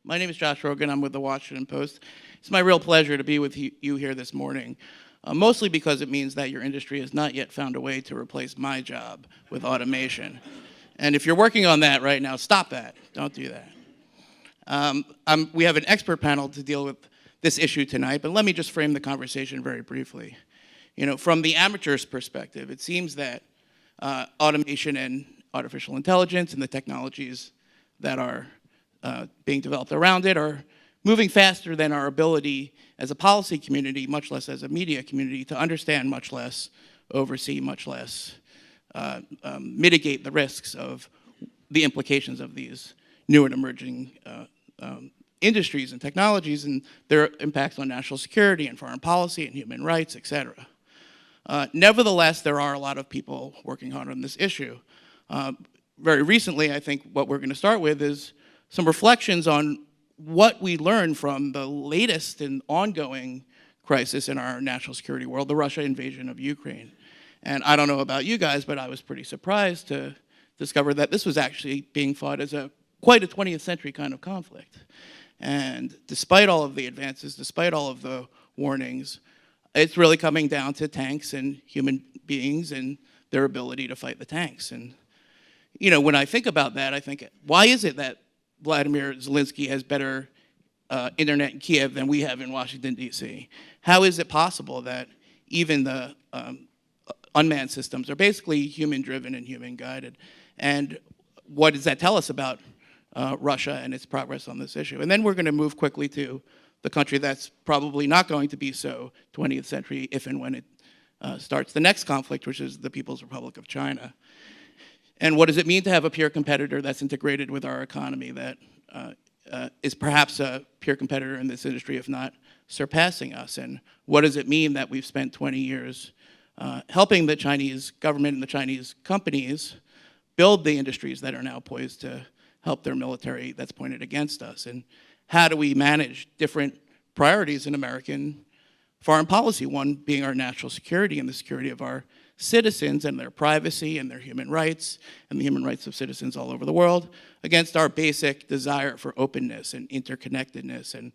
My name is Josh Rogin. I'm with the Washington Post. It's my real pleasure to be with you here this morning, mostly because it means that your industry has not yet found a way to replace my job with automation. And if you're working on that right now, stop that. Don't do that. We have an expert panel to deal with this issue tonight, but let me just frame the conversation very briefly. From the amateur's perspective, it seems that automation and artificial intelligence and the technologies that are being developed around it are moving faster than our ability as a policy community, much less as a media community, to understand much less, oversee much less, mitigate the risks of the implications of these new and emerging industries and technologies and their impacts on national security and foreign policy and human rights, et cetera. Nevertheless, there are a lot of people working hard on this issue. Very recently, I think what we're going to start with is some reflections on what we learned from the latest and ongoing crisis in our national security world, the Russia invasion of Ukraine. And I don't know about you guys, but I was pretty surprised to discover that this was actually being fought as quite a 20th century kind of conflict. And despite all of the advances, despite all of the warnings, it's really coming down to tanks and human beings and their ability to fight the tanks. And when I think about that, I think, why is it that Vladimir Zelensky has better internet in Kiev than we have in Washington, D.C.? How is it possible that even the unmanned systems are basically human-driven and human-guided? And what does that tell us about Russia and its progress on this issue? And then we're going to move quickly to the country that's probably not going to be so 20th century if and when it starts the next conflict, which is the People's Republic of China. And what does it mean to have a peer competitor that's integrated with our economy that is perhaps a peer competitor in this industry, if not surpassing us? And what does it mean that we've spent 20 years helping the Chinese government and the Chinese companies build the industries that are now poised to help their military that's pointed against us? And how do we manage different priorities in American foreign policy, one being our national security and the security of our citizens and their privacy and their human rights and the human rights of citizens all over the world, against our basic desire for openness and interconnectedness and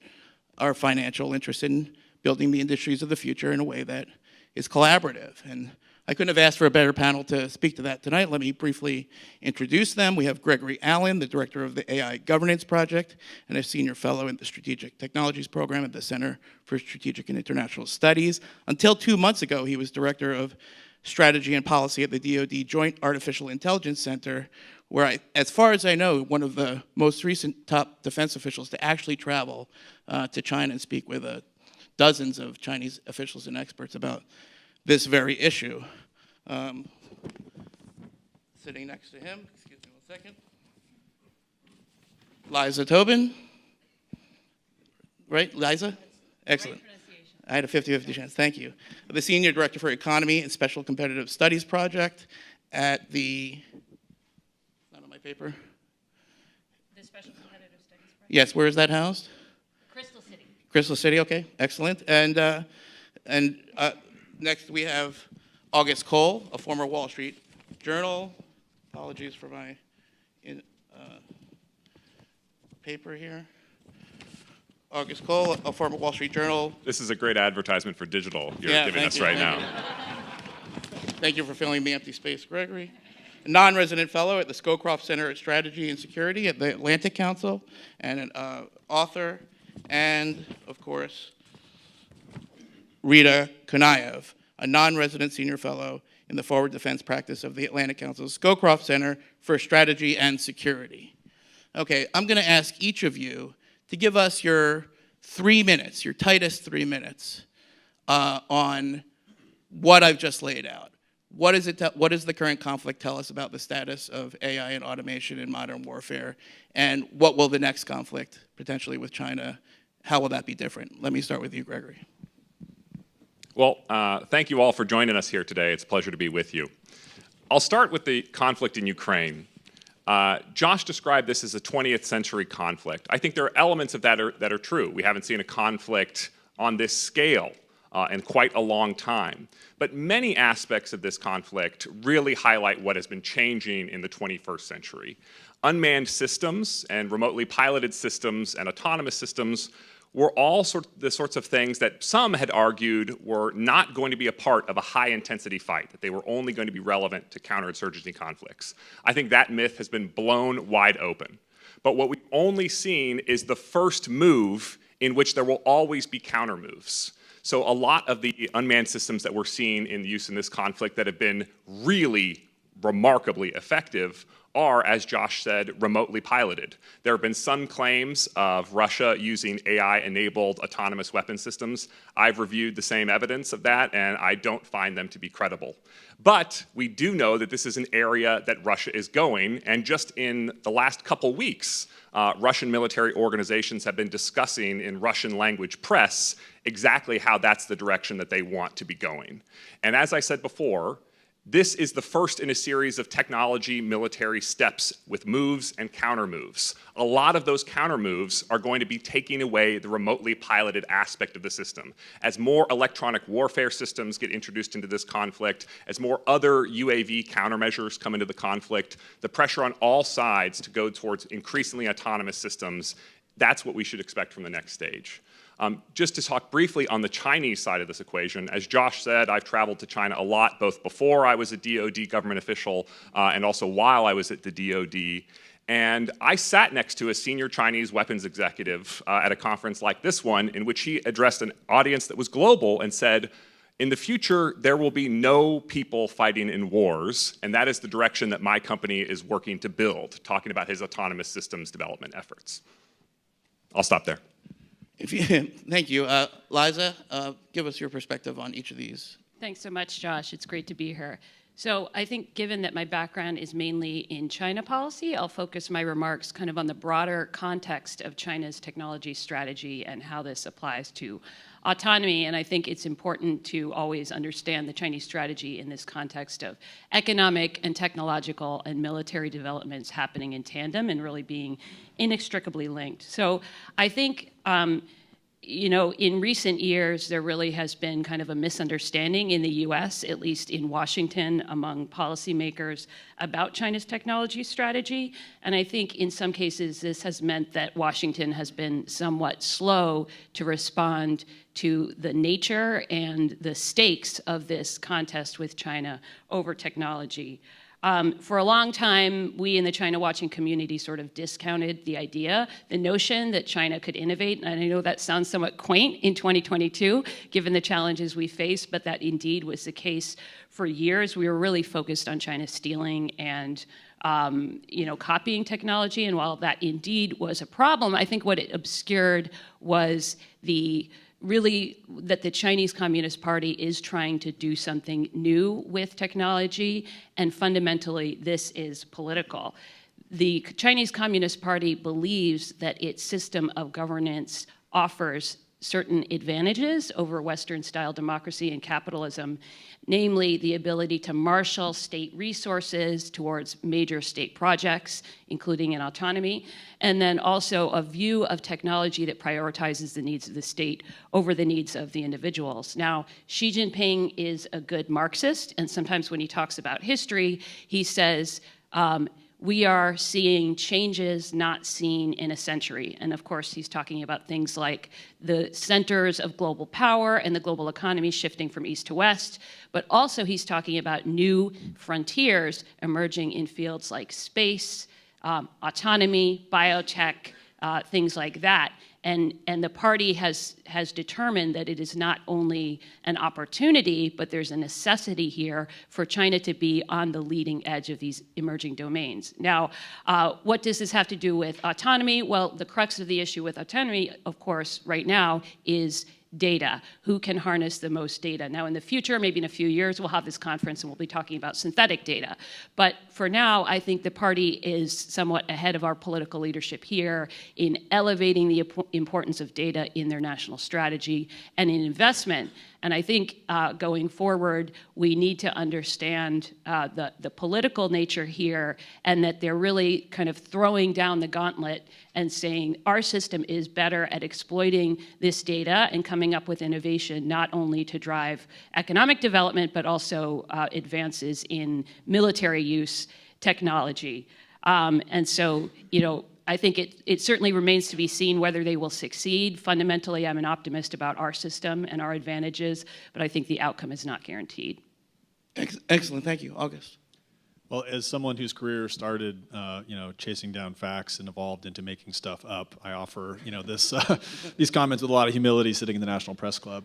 our financial interest in building the industries of the future in a way that is collaborative. And I couldn't have asked for a better panel to speak to that tonight. Let me briefly introduce them. We have Gregory Allen, the director of the AI Governance Project and a senior fellow in the Strategic Technologies Program at the Center for Strategic and International Studies. Until 2 months ago, he was director of Strategy and Policy at the DoD Joint Artificial Intelligence Center, where, as far as I know, one of the most recent top defense officials to actually travel to China and speak with dozens of Chinese officials and experts about this very issue. Sitting next to him, excuse me 1 second, Liza Tobin. Right, Liza? Excellent. I had a 50-50 chance, thank you. The Senior Director for Economy and Special Competitive Studies Project at the, not on my paper. The Special Competitive Studies Project? Yes, where is that housed? Crystal City. Crystal City, okay, excellent. And next we have August Cole, a former Wall Street Journal. Apologies for my paper here. August Cole, a former Wall Street Journal. This is a great advertisement for digital you're giving us right now. Thank you for filling the empty space, Gregory. A non-resident fellow at the Scowcroft Center at Strategy and Security at the Atlantic Council, and an author, and, of course, Margarita Konaev, a non-resident senior fellow in the Forward Defense Practice of the Atlantic Council's Scowcroft Center for Strategy and Security. Okay, I'm going to ask each of you to give us your 3 minutes, your tightest 3 minutes, on what I've just laid out. What does the current conflict tell us about the status of AI and automation in modern warfare? And what will the next conflict, potentially with China, how will that be different? Let me start with you, Gregory. Well, thank you all for joining us here today. It's a pleasure to be with you. I'll start with the conflict in Ukraine. Josh described this as a 20th century conflict. I think there are elements of that that are true. We haven't seen a conflict on this scale in quite a long time. But many aspects of this conflict really highlight what has been changing in the 21st century. Unmanned systems and remotely piloted systems and autonomous systems were all the sorts of things that some had argued were not going to be a part of a high-intensity fight, that they were only going to be relevant to counterinsurgency conflicts. I think that myth has been blown wide open. But what we've only seen is the first move in which there will always be counter-moves. So a lot of the unmanned systems that we're seeing in use in this conflict that have been really remarkably effective are, as Josh said, remotely piloted. There have been some claims of Russia using AI-enabled autonomous weapon systems. I've reviewed the same evidence of that, and I don't find them to be credible. But we do know that this is an area that Russia is going, and just in the last couple weeks, Russian military organizations have been discussing in Russian language press exactly how that's the direction that they want to be going. And as I said before, this is the first in a series of technology military steps with moves and counter moves. A lot of those counter moves are going to be taking away the remotely piloted aspect of the system. As more electronic warfare systems get introduced into this conflict, as more other UAV countermeasures come into the conflict, the pressure on all sides to go towards increasingly autonomous systems, that's what we should expect from the next stage. Just to talk briefly on the Chinese side of this equation, as Josh said, I've traveled to China a lot, both before I was a DoD government official and also while I was at the DoD. And I sat next to a senior Chinese weapons executive at a conference like this one, in which he addressed an audience that was global and said, in the future, there will be no people fighting in wars, and that is the direction that my company is working to build, talking about his autonomous systems development efforts. I'll stop there. Thank you. Liza, give us your perspective on each of these. Thanks so much, Josh. It's great to be here. So I think given that my background is mainly in China policy, I'll focus my remarks kind of on the broader context of China's technology strategy and how this applies to autonomy. And I think it's important to always understand the Chinese strategy in this context of economic and technological and military developments happening in tandem and really being inextricably linked. So I think you know, in recent years, there really has been kind of a misunderstanding in the US, at least in Washington, among policymakers about China's technology strategy. And I think in some cases, this has meant that Washington has been somewhat slow to respond to the nature and the stakes of this contest with China over technology. For a long time, we in the China watching community sort of discounted the idea, the notion that China could innovate. And I know that sounds somewhat quaint in 2022, given the challenges we face, but that indeed was the case for years. We were really focused on China stealing and copying technology. And while that indeed was a problem, I think what it obscured was that the Chinese Communist Party is trying to do something new with technology, and fundamentally, this is political. The Chinese Communist Party believes that its system of governance offers certain advantages over Western-style democracy and capitalism, namely the ability to marshal state resources towards major state projects, including in autonomy, and then also a view of technology that prioritizes the needs of the state over the needs of the individuals. Now, Xi Jinping is a good Marxist, and sometimes when he talks about history, he says, we are seeing changes not seen in a century. And of course, he's talking about things like the centers of global power and the global economy shifting from east to west, but also he's talking about new frontiers emerging in fields like space, autonomy, biotech, things like that. And the party has determined that it is not only an opportunity, but there's a necessity here for China to be on the leading edge of these emerging domains. Now, what does this have to do with autonomy? Well, the crux of the issue with autonomy, of course, right now is data. Who can harness the most data? Now, in the future, maybe in a few years, we'll have this conference and we'll be talking about synthetic data. But for now, I think the party is somewhat ahead of our political leadership here in elevating the importance of data in their national strategy and in investment. And I think going forward, we need to understand the political nature here, and that they're really kind of throwing down the gauntlet and saying our system is better at exploiting this data and coming up with innovation, not only to drive economic development, but also advances in military use technology. And so, I think it certainly remains to be seen whether they will succeed. Fundamentally, I'm an optimist about our system and our advantages, but I think the outcome is not guaranteed. Excellent, thank you. August. Well, as someone whose career started, chasing down facts and evolved into making stuff up, I offer, these comments with a lot of humility, sitting in the National Press Club.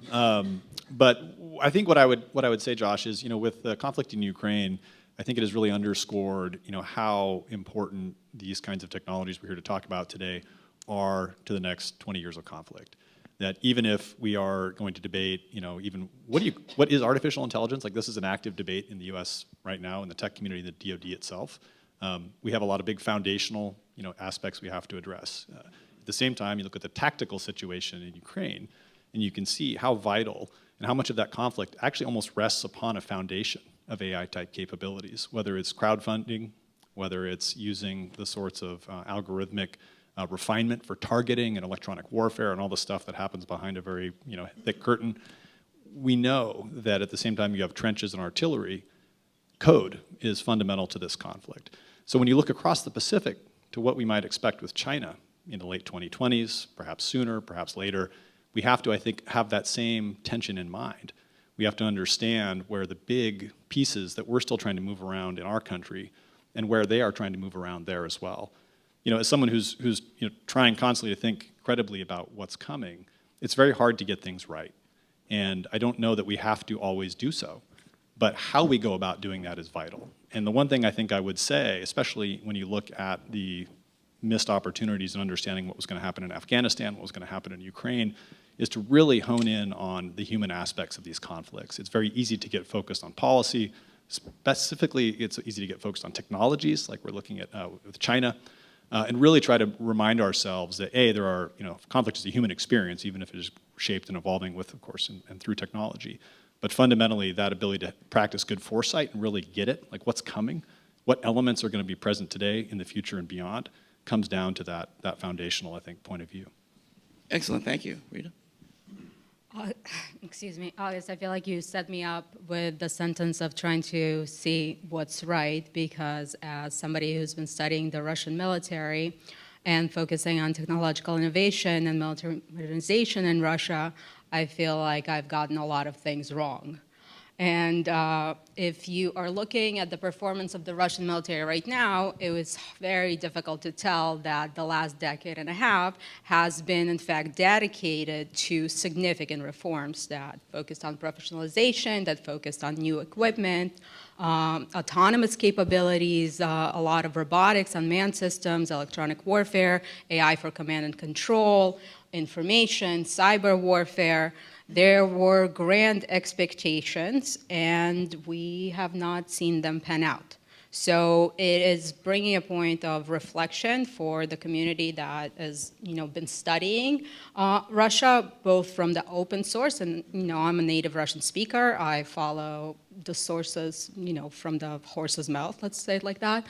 But I think what I would say, Josh, is, with the conflict in Ukraine, I think it has really underscored, how important these kinds of technologies we're here to talk about today are to the next 20 years of conflict. That even if we are going to debate, even what is artificial intelligence? Like, this is an active debate in the U.S. right now in the tech community, the DoD itself. We have a lot of big foundational, aspects we have to address. At the same time, you look at the tactical situation in Ukraine, and you can see how vital and how much of that conflict actually almost rests upon a foundation of AI-type capabilities, whether it's crowdfunding, whether it's using the sorts of algorithmic refinement for targeting and electronic warfare and all the stuff that happens behind a very thick curtain. We know that at the same time you have trenches and artillery, code is fundamental to this conflict. So when you look across the Pacific to what we might expect with China in the late 2020s, perhaps sooner, perhaps later, we have to, I think, have that same tension in mind. We have to understand where the big pieces that we're still trying to move around in our country and where they are trying to move around there as well. As someone who's trying constantly to think credibly about what's coming, it's very hard to get things right. And I don't know that we have to always do so. But how we go about doing that is vital. And the one thing I think I would say, especially when you look at the missed opportunities in understanding what was going to happen in Afghanistan, what was going to happen in Ukraine, is to really hone in on the human aspects of these conflicts. It's very easy to get focused on policy. Specifically, it's easy to get focused on technologies, like we're looking at with China, and really try to remind ourselves that, there are, conflict is a human experience, even if it is shaped and evolving with, of course, and through technology. But fundamentally, that ability to practice good foresight and really get it, like what's coming, what elements are going to be present today, in the future, and beyond, comes down to that foundational, I think, point of view. Excellent, thank you. Rita? Excuse me, August, I feel like you set me up with the sentence of trying to see what's right, because as somebody who's been studying the Russian military and focusing on technological innovation and military modernization in Russia, I feel like I've gotten a lot of things wrong. And if you are looking at the performance of the Russian military right now, it was very difficult to tell that the last decade and a half has been, in fact, dedicated to significant reforms that focused on professionalization, that focused on new equipment, autonomous capabilities, a lot of robotics, unmanned systems, electronic warfare, AI for command and control, information, cyber warfare. There were grand expectations, and we have not seen them pan out. So it is bringing a point of reflection for the community that has, been studying Russia, both from the open source, and I'm a native Russian speaker. I follow the sources, from the horse's mouth, let's say it like that,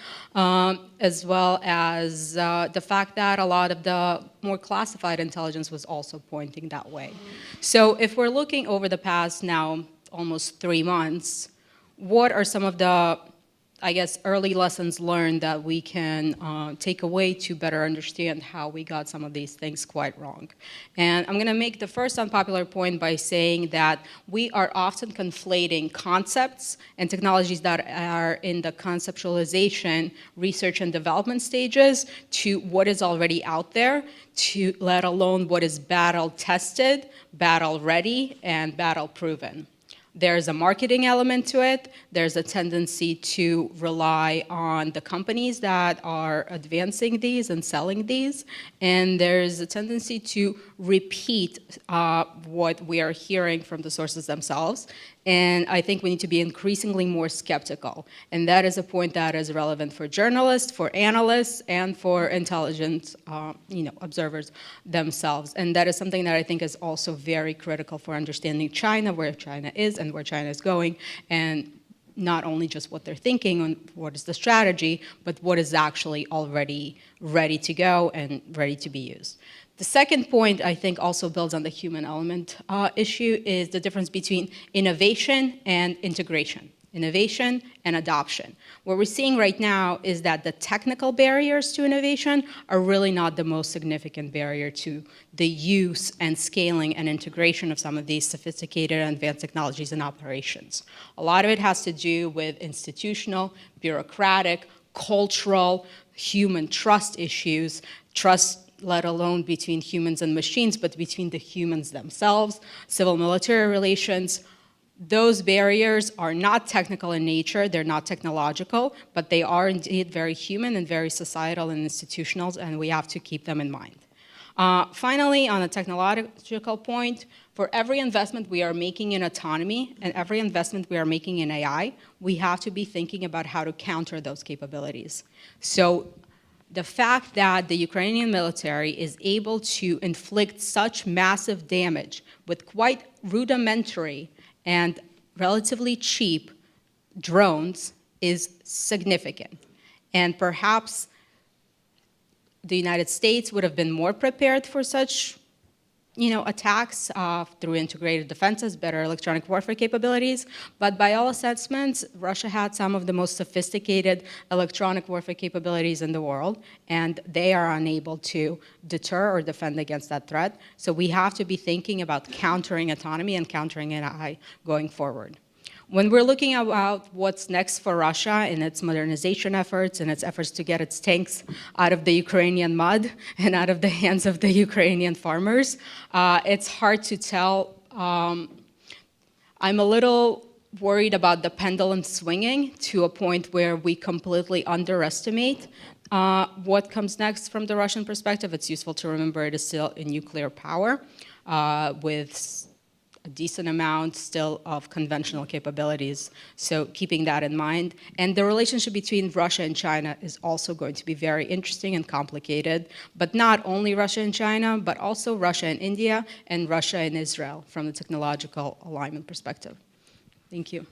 as well as the fact that a lot of the more classified intelligence was also pointing that way. So if we're looking over the past now almost 3 months, what are some of the early lessons learned that we can take away to better understand how we got some of these things quite wrong? And I'm going to make the first unpopular point by saying that we are often conflating concepts and technologies that are in the conceptualization, research, and development stages to what is already out there, to let alone what is battle-tested, battle-ready, and battle-proven. There's a marketing element to it. There's a tendency to rely on the companies that are advancing these and selling these. And there's a tendency to repeat what we are hearing from the sources themselves. And I think we need to be increasingly more skeptical. And that is a point that is relevant for journalists, for analysts, and for intelligent observers themselves. And that is something that I think is also very critical for understanding China, where China is and where China is going, and not only just what they're thinking and what is the strategy, but what is actually already ready to go and ready to be used. The second point, I think, also builds on the human element issue, is the difference between innovation and integration, innovation and adoption. What we're seeing right now is that the technical barriers to innovation are really not the most significant barrier to the use and scaling and integration of some of these sophisticated and advanced technologies and operations. A lot of it has to do with institutional, bureaucratic, cultural, human trust issues, trust let alone between humans and machines, but between the humans themselves, civil-military relations. Those barriers are not technical in nature, they're not technological, but they are indeed very human and very societal and institutional, and we have to keep them in mind. Finally, on a technological point, for every investment we are making in autonomy and every investment we are making in AI, we have to be thinking about how to counter those capabilities. So the fact that the Ukrainian military is able to inflict such massive damage with quite rudimentary and relatively cheap drones is significant. And perhaps the United States would have been more prepared for such attacks through integrated defenses, better electronic warfare capabilities. But by all assessments, Russia had some of the most sophisticated electronic warfare capabilities in the world, and they are unable to deter or defend against that threat. So we have to be thinking about countering autonomy and countering AI going forward. When we're looking about what's next for Russia in its modernization efforts and its efforts to get its tanks out of the Ukrainian mud and out of the hands of the Ukrainian farmers, it's hard to tell. I'm a little worried about the pendulum swinging to a point where we completely underestimate what comes next from the Russian perspective. It's useful to remember it is still a nuclear power with a decent amount still of conventional capabilities, so keeping that in mind. And the relationship between Russia and China is also going to be very interesting and complicated, but not only Russia and China, but also Russia and India and Russia and Israel from the technological alignment perspective. Thank you.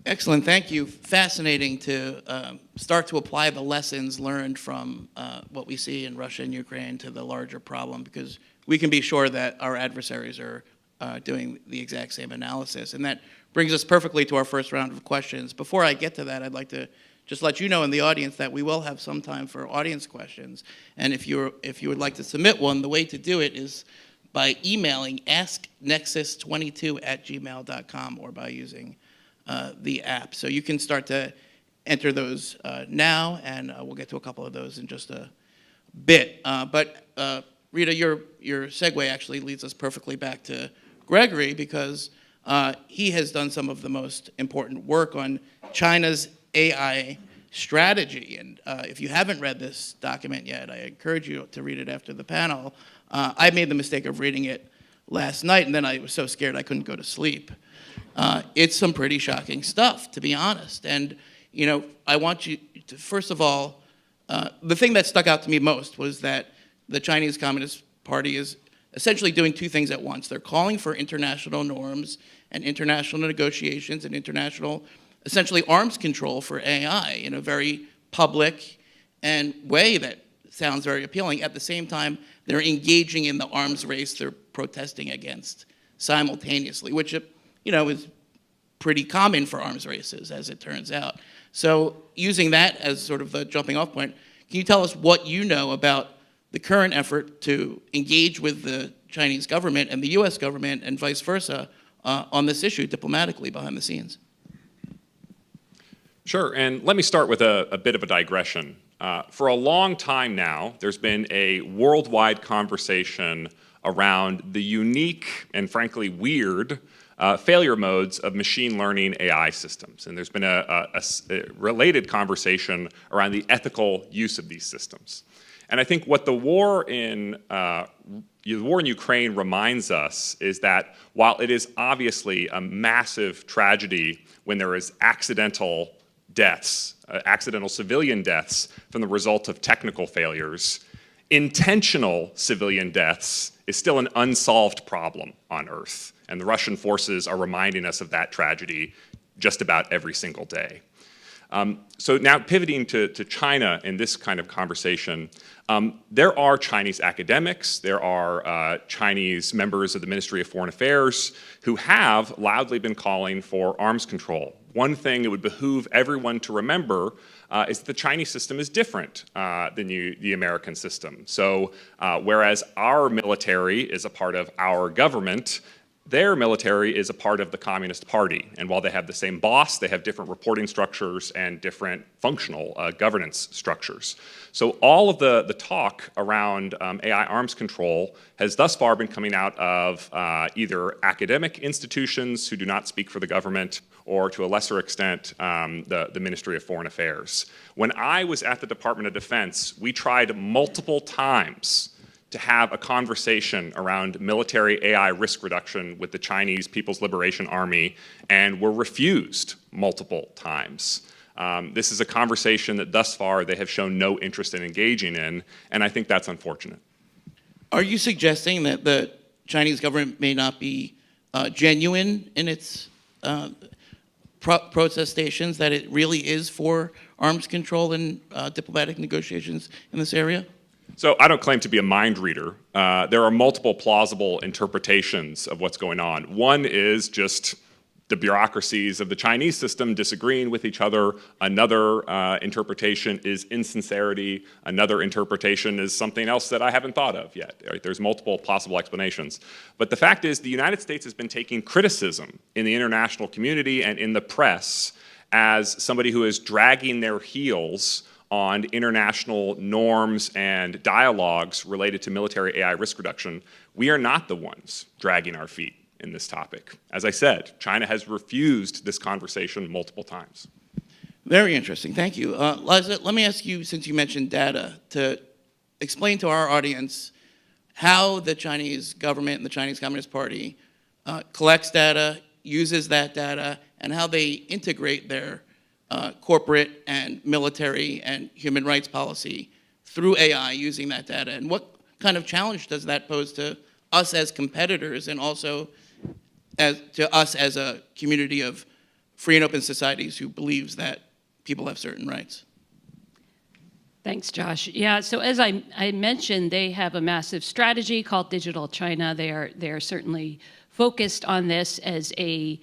Excellent, thank you. Fascinating to start to apply the lessons learned from what we see in Russia and Ukraine to the larger problem, because we can be sure that our adversaries are doing the exact same analysis. And that brings us perfectly to our first round of questions. Before I get to that, I'd like to just let you know in the audience that we will have some time for audience questions. And if you would like to submit one, the way to do it is by emailing asknexus22@gmail.com or by using the app. So you can start to enter those now, and we'll get to a couple of those in just a bit. But Rita, your segue actually leads us perfectly back to Gregory, because he has done some of the most important work on China's AI strategy. And if you haven't read this document yet, I encourage you to read it after the panel. I made the mistake of reading it last night, and then I was so scared I couldn't go to sleep. It's some pretty shocking stuff, to be honest. And I want you to, first of all, the thing that stuck out to me most was that the Chinese Communist Party is essentially doing two things at once. They're calling for international norms and international negotiations and international, essentially, arms control for AI in a very public and way that sounds very appealing. At the same time, they're engaging in the arms race they're protesting against simultaneously, which is pretty common for arms races, as it turns out. So using that as sort of the jumping off point, can you tell us what you know about the current effort to engage with the Chinese government and the US government and vice versa on this issue diplomatically behind the scenes? Sure, and let me start with a bit of a digression. For a long time now, there's been a worldwide conversation around the unique and frankly weird failure modes of machine learning AI systems. And there's been a related conversation around the ethical use of these systems. And I think what the war in Ukraine reminds us is that while it is obviously a massive tragedy when there is accidental deaths, accidental civilian deaths from the result of technical failures, intentional civilian deaths is still an unsolved problem on Earth. And the Russian forces are reminding us of that tragedy just about every single day. So now pivoting to China in this kind of conversation, there are Chinese academics, there are Chinese members of the Ministry of Foreign Affairs who have loudly been calling for arms control. One thing it would behoove everyone to remember is that the Chinese system is different than the American system. So whereas our military is a part of our government, their military is a part of the Communist Party. And while they have the same boss, they have different reporting structures and different functional governance structures. So all of the talk around AI arms control has thus far been coming out of either academic institutions who do not speak for the government, or to a lesser extent, the Ministry of Foreign Affairs. When I was at the Department of Defense, we tried multiple times to have a conversation around military AI risk reduction with the Chinese People's Liberation Army, and were refused multiple times. This is a conversation that thus far they have shown no interest in engaging in, and I think that's unfortunate. Are you suggesting that the Chinese government may not be genuine in its protestations, that it really is for arms control and diplomatic negotiations in this area? So I don't claim to be a mind reader. There are multiple plausible interpretations of what's going on. One is just the bureaucracies of the Chinese system disagreeing with each other. Another interpretation is insincerity. Another interpretation is something else that I haven't thought of yet. Right? There's multiple possible explanations. But the fact is the United States has been taking criticism in the international community and in the press as somebody who is dragging their heels on international norms and dialogues related to military AI risk reduction. We are not the ones dragging our feet in this topic. As I said, China has refused this conversation multiple times. Very interesting, thank you. Liza, let me ask you, since you mentioned data, to explain to our audience how the Chinese government and the Chinese Communist Party collects data, uses that data, and how they integrate their corporate and military and human rights policy through AI using that data. And what kind of challenge does that pose to us as competitors, and also to us as a community of free and open societies who believes that people have certain rights? Thanks, Josh. Yeah, so as I mentioned, they have a massive strategy called Digital China. They are certainly focused on this as a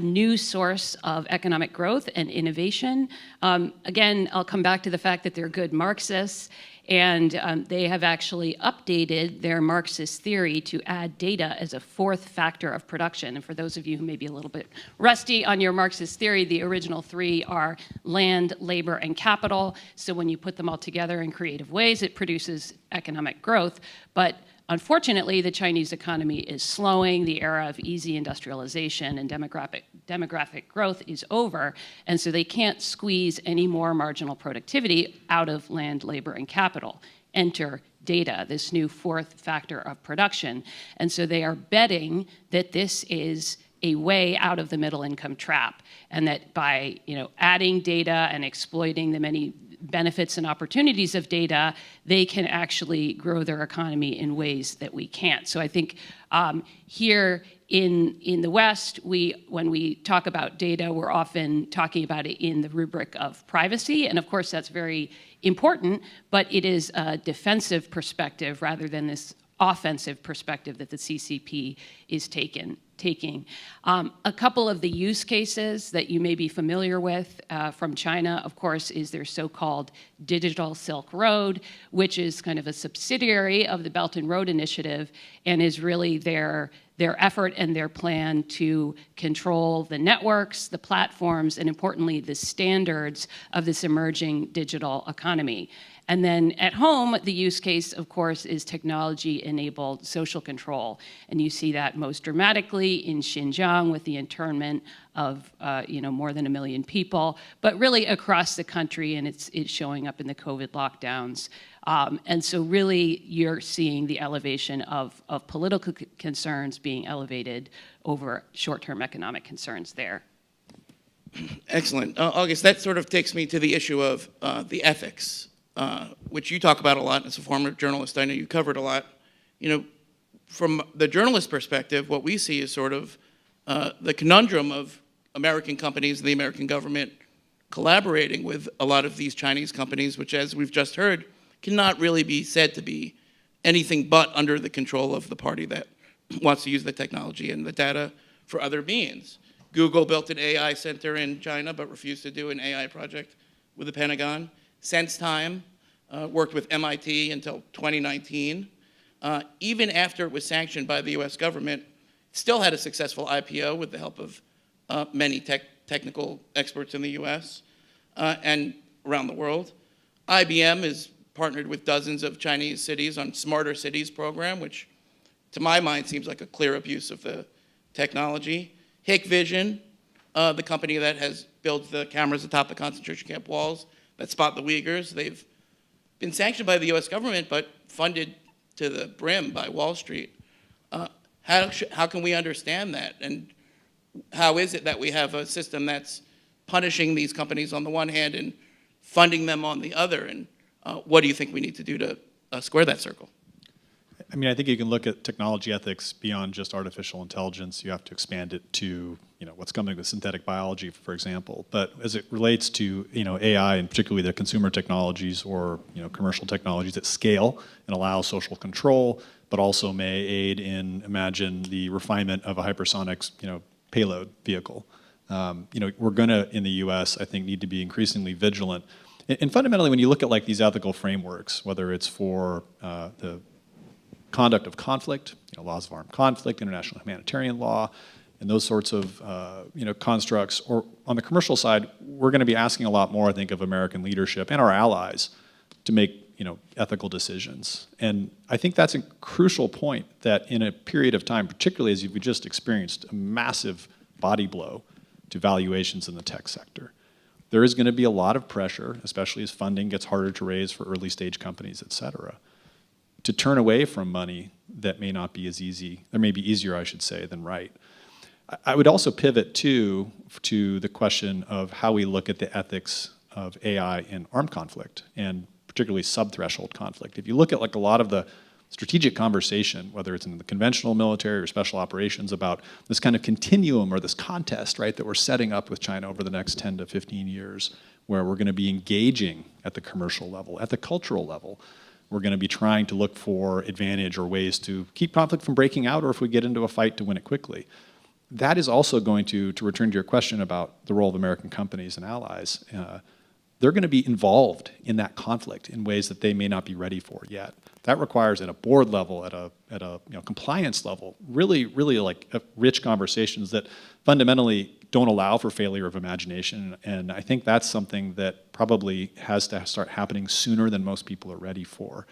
new source of economic growth and innovation. Again, I'll come back to the fact that they're good Marxists, and they have actually updated their Marxist theory to add data as a fourth factor of production. And for those of you who may be a little bit rusty on your Marxist theory, the original three are land, labor, and capital. So when you put them all together in creative ways, it produces economic growth. But unfortunately, the Chinese economy is slowing. The era of easy industrialization and demographic growth is over, and so they can't squeeze any more marginal productivity out of land, labor, and capital. Enter data, this new fourth factor of production. And so they are betting that this is a way out of the middle income trap, and that by adding data and exploiting the many benefits and opportunities of data, they can actually grow their economy in ways that we can't. So I think here in the West, when we talk about data, we're often talking about it in the rubric of privacy. And of course, that's very important, but it is a defensive perspective rather than this offensive perspective that the CCP is taking. A couple of the use cases that you may be familiar with from China, of course, is their so-called Digital Silk Road, which is kind of a subsidiary of the Belt and Road Initiative, and is really their effort and their plan to control the networks, the platforms, and importantly, the standards of this emerging digital economy. And then at home, the use case, of course, is technology-enabled social control. And you see that most dramatically in Xinjiang with the internment of more than 1 million people, but really across the country, and it's showing up in the COVID lockdowns. And so really, you're seeing the elevation of political concerns being elevated over short-term economic concerns there. Excellent. August, that sort of takes me to the issue of the ethics, which you talk about a lot. As a former journalist, I know you covered a lot. From the journalist perspective, what we see is sort of the conundrum of American companies and the American government collaborating with a lot of these Chinese companies, which, as we've just heard, cannot really be said to be anything but under the control of the party that wants to use the technology and the data for other means. Google built an AI center in China but refused to do an AI project with the Pentagon. SenseTime worked with MIT until 2019. Even after it was sanctioned by the US government, still had a successful IPO with the help of many technical experts in the US and around the world. IBM is partnered with dozens of Chinese cities on Smarter Cities program, which to my mind seems like a clear abuse of the technology. Hikvision, the company that has built the cameras atop the concentration camp walls that spot the Uyghurs, they've been sanctioned by the US government but funded to the brim by Wall Street. How can we understand that? And how is it that we have a system that's punishing these companies on the one hand and funding them on the other? And what do you think we need to do to square that circle? I mean, I think you can look at technology ethics beyond just artificial intelligence. You have to expand it to, what's coming with synthetic biology, for example. But as it relates to, AI and particularly the consumer technologies or, commercial technologies at scale and allow social control, but also may aid in, imagine, the refinement of a hypersonic, payload vehicle. We're going to, in the U.S., I think, need to be increasingly vigilant. And fundamentally, when you look at these ethical frameworks, whether it's for the conduct of conflict, laws of armed conflict, international humanitarian law, and those sorts of constructs, or on the commercial side, we're going to be asking a lot more, I think, of American leadership and our allies to make ethical decisions. And I think that's a crucial point, that in a period of time, particularly as we just experienced a massive body blow to valuations in the tech sector, there is going to be a lot of pressure, especially as funding gets harder to raise for early stage companies, et cetera, to turn away from money that may not be as easy, or maybe easier, I should say, than right. I would also pivot to the question of how we look at the ethics of AI in armed conflict, and particularly sub-threshold conflict. If you look at a lot of the strategic conversation, whether it's in the conventional military or special operations, about this kind of continuum or this contest, right, that we're setting up with China over the next 10 to 15 years, where we're going to be engaging at the commercial level, at the cultural level. We're going to be trying to look for advantage or ways to keep conflict from breaking out, or if we get into a fight, to win it quickly. That is also going to return to your question about the role of American companies and allies, they're going to be involved in that conflict in ways that they may not be ready for yet. That requires, at a board level, at a compliance level, really rich conversations that fundamentally don't allow for failure of imagination. And I think that's something that probably has to start happening sooner than most people are ready for.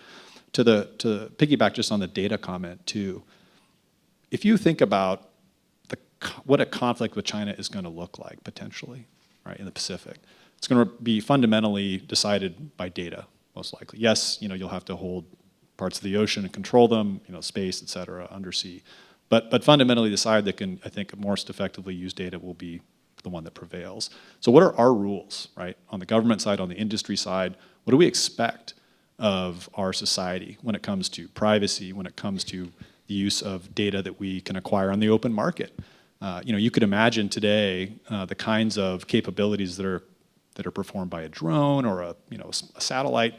To piggyback just on the data comment too, if you think about what a conflict with China is going to look like potentially, right, in the Pacific, it's going to be fundamentally decided by data, most likely. Yes, you'll have to hold parts of the ocean and control them, space, et cetera, undersea. But fundamentally, the side that can, I think, most effectively use data will be the one that prevails. So what are our rules, right? On the government side, on the industry side, what do we expect of our society when it comes to privacy, when it comes to the use of data that we can acquire on the open market? You could imagine today the kinds of capabilities that are performed by a drone or a satellite.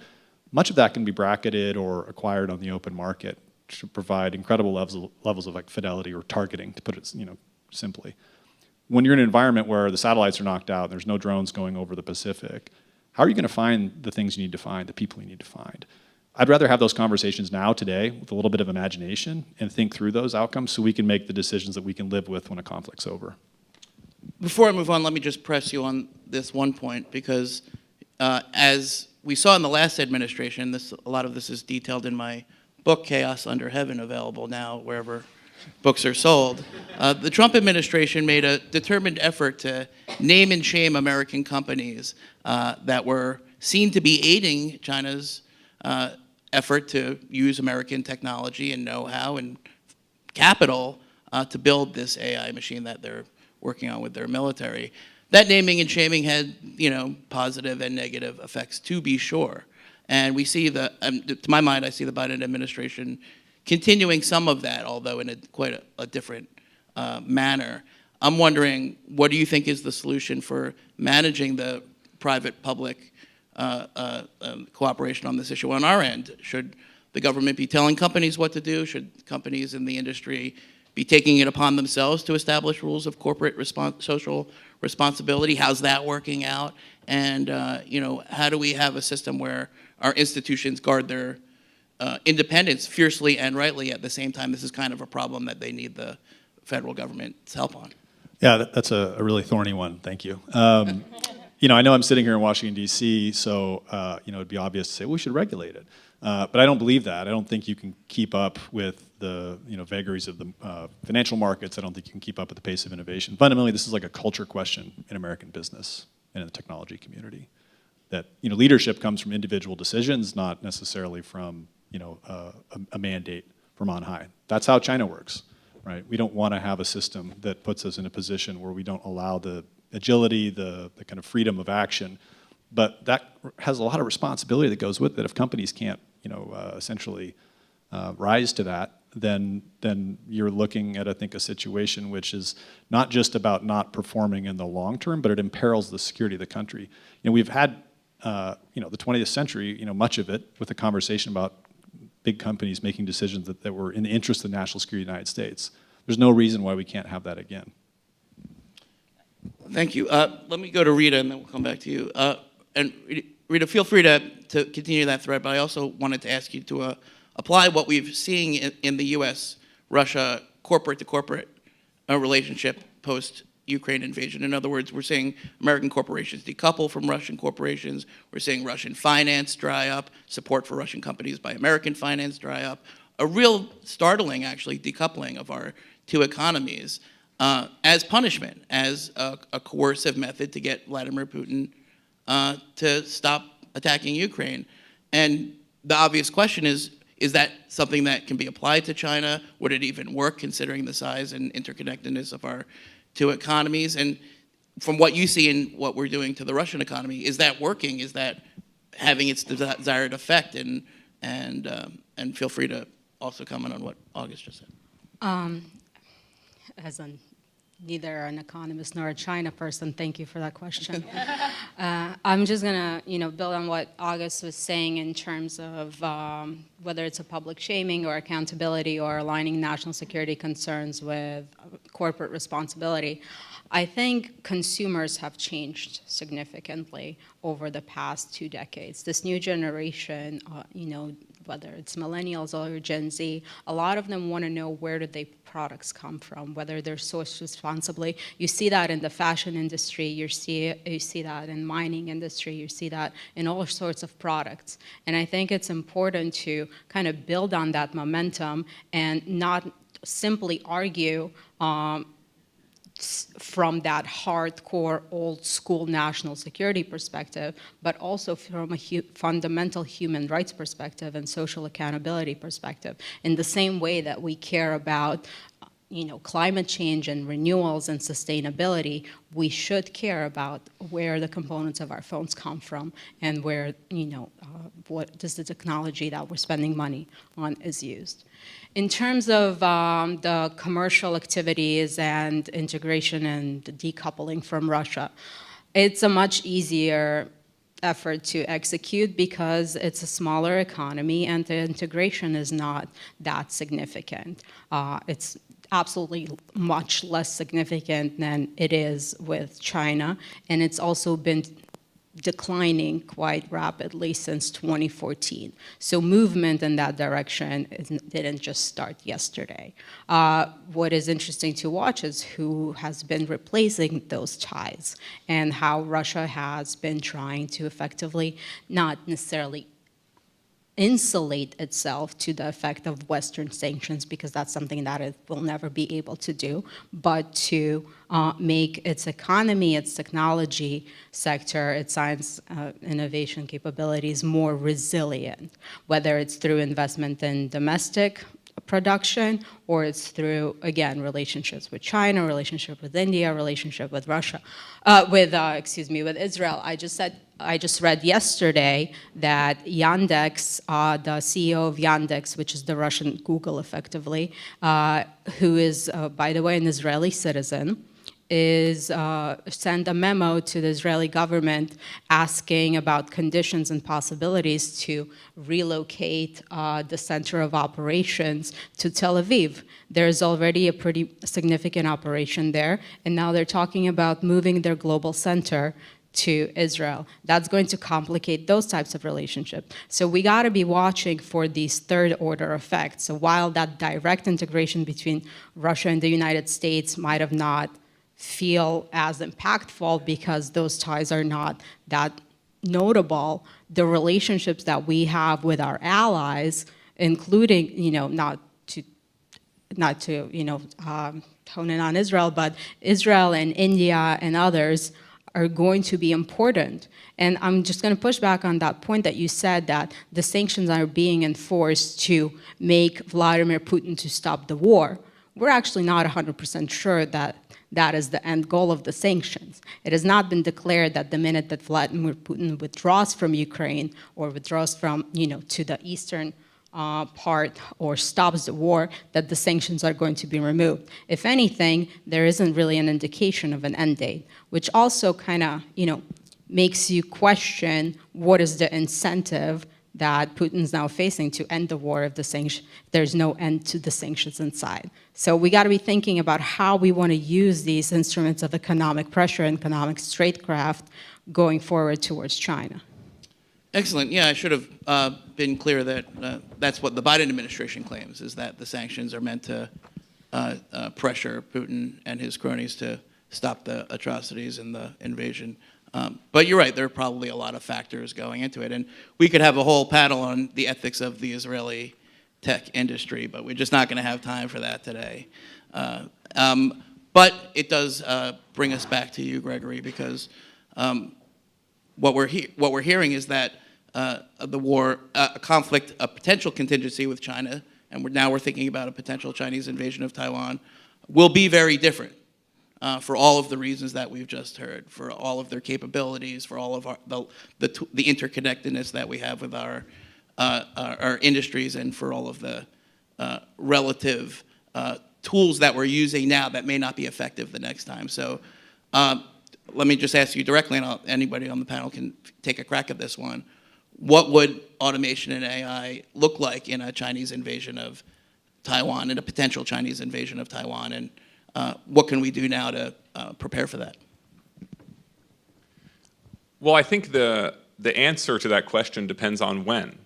Much of that can be bracketed or acquired on the open market to provide incredible levels of fidelity or targeting, to put it simply. When you're in an environment where the satellites are knocked out, there's no drones going over the Pacific, how are you going to find the things you need to find, the people you need to find? I'd rather have those conversations now, today, with a little bit of imagination and think through those outcomes so we can make the decisions that we can live with when a conflict's over. Before I move on, let me just press you on this one point, because as we saw in the last administration, a lot of this is detailed in my book, Chaos Under Heaven, available now wherever books are sold. The Trump administration made a determined effort to name and shame American companies that were seen to be aiding China's effort to use American technology and know-how and capital to build this AI machine that they're working on with their military. That naming and shaming had, positive and negative effects, to be sure. And we see to my mind, I see the Biden administration continuing some of that, although in quite a different manner. I'm wondering, what do you think is the solution for managing the private-public cooperation on this issue on our end? Should the government be telling companies what to do? Should companies in the industry be taking it upon themselves to establish rules of corporate social responsibility? How's that working out? And how do we have a system where our institutions guard their independence fiercely and rightly at the same time? This is kind of a problem that they need the federal government's help on. Yeah, that's a really thorny one. Thank you. I know I'm sitting here in Washington, D.C., so it'd be obvious to say, we should regulate it. But I don't believe that. I don't think you can keep up with the vagaries of the financial markets. I don't think you can keep up with the pace of innovation. Fundamentally, this is like a culture question in American business and in the technology community. That leadership comes from individual decisions, not necessarily from a mandate from on high. That's how China works, right? We don't want to have a system that puts us in a position where we don't allow the agility, the kind of freedom of action. But that has a lot of responsibility that goes with it. If companies can't, essentially rise to that, then you're looking at, I think, a situation which is not just about not performing in the long term, but it imperils the security of the country. We've had, the 20th century, much of it with a conversation about big companies making decisions that were in the interest of the national security of the United States. There's no reason why we can't have that again. Thank you. Let me go to Rita, and then we'll come back to you. And Rita, feel free to continue that thread, but I also wanted to ask you to apply what we've seen in the U.S.-Russia corporate-to-corporate relationship post-Ukraine invasion. In other words, we're seeing American corporations decouple from Russian corporations. We're seeing Russian finance dry up, support for Russian companies by American finance dry up. A real startling, actually, decoupling of our two economies as punishment, as a coercive method to get Vladimir Putin to stop attacking Ukraine. And the obvious question is that something that can be applied to China? Would it even work, considering the size and interconnectedness of our two economies? And from what you see in what we're doing to the Russian economy, is that working? Is that having its desired effect? And feel free to also comment on what August just said. As neither an economist nor a China person, thank you for that question. I'm just gonna, build on what August was saying in terms of whether it's a public shaming or accountability or aligning national security concerns with corporate responsibility. I think consumers have changed significantly over the past 2 decades. This new generation, whether it's millennials or Gen Z, a lot of them want to know where did their products come from, whether they're sourced responsibly. You see that in the fashion industry, you see that in mining industry, you see that in all sorts of products. And I think it's important to kind of build on that momentum and not simply argue from that hardcore, old school national security perspective, but also from a fundamental human rights perspective and social accountability perspective. In the same way that we care about climate change and renewals and sustainability, we should care about where the components of our phones come from and where, what does the technology that we're spending money on is used. In terms of the commercial activities and integration and decoupling from Russia, it's a much easier effort to execute because it's a smaller economy and the integration is not that significant. It's absolutely much less significant than it is with China, and it's also been declining quite rapidly since 2014. So movement in that direction didn't just start yesterday. What is interesting to watch is who has been replacing those ties and how Russia has been trying to effectively not necessarily insulate itself to the effect of Western sanctions, because that's something that it will never be able to do, but to make its economy, its technology sector, its science innovation capabilities more resilient, whether it's through investment in domestic production, or it's through, again, relationships with China, relationship with India, relationship with Russia, with Israel. I just read yesterday that Yandex, the CEO of Yandex, which is the Russian Google effectively, who is, by the way, an Israeli citizen, is sent a memo to the Israeli government asking about conditions and possibilities to relocate the center of operations to Tel Aviv. There's already a pretty significant operation there, and now they're talking about moving their global center to Israel. That's going to complicate those types of relationships. So we got to be watching for these third order effects. So while that direct integration between Russia and the United States might have not feel as impactful because those ties are not that notable, the relationships that we have with our allies, including, not to hone in on Israel, but Israel and India and others are going to be important. And I'm just going to push back on that point that you said that the sanctions are being enforced to make Vladimir Putin to stop the war. We're actually not 100% sure that that is the end goal of the sanctions. It has not been declared that the minute that Vladimir Putin withdraws from Ukraine or withdraws from, to the eastern part or stops the war, that the sanctions are going to be removed. If anything, there isn't really an indication of an end date, which also kind of, makes you question what is the incentive that Putin's now facing to end the war if there's no end to the sanctions inside. So we got to be thinking about how we want to use these instruments of economic pressure and economic straitcraft going forward towards China. Excellent. Yeah, I should have been clear that that's what the Biden administration claims, is that the sanctions are meant to pressure Putin and his cronies to stop the atrocities and the invasion. But you're right, there are probably a lot of factors going into it. And we could have a whole panel on the ethics of the Israeli tech industry, but we're just not going to have time for that today. But it does bring us back to you, Gregory, because what we're hearing is that the war, a conflict, a potential contingency with China, and now we're thinking about a potential Chinese invasion of Taiwan, will be very different. For all of the reasons that we've just heard, for all of their capabilities, for all of the interconnectedness that we have with our industries, and for all of the relative tools that we're using now that may not be effective the next time. So let me just ask you directly, and anybody on the panel can take a crack at this one. What would automation and AI look like in a Chinese invasion of Taiwan, in a potential Chinese invasion of Taiwan, and what can we do now to prepare for that? Well, I think the answer to that question depends on when.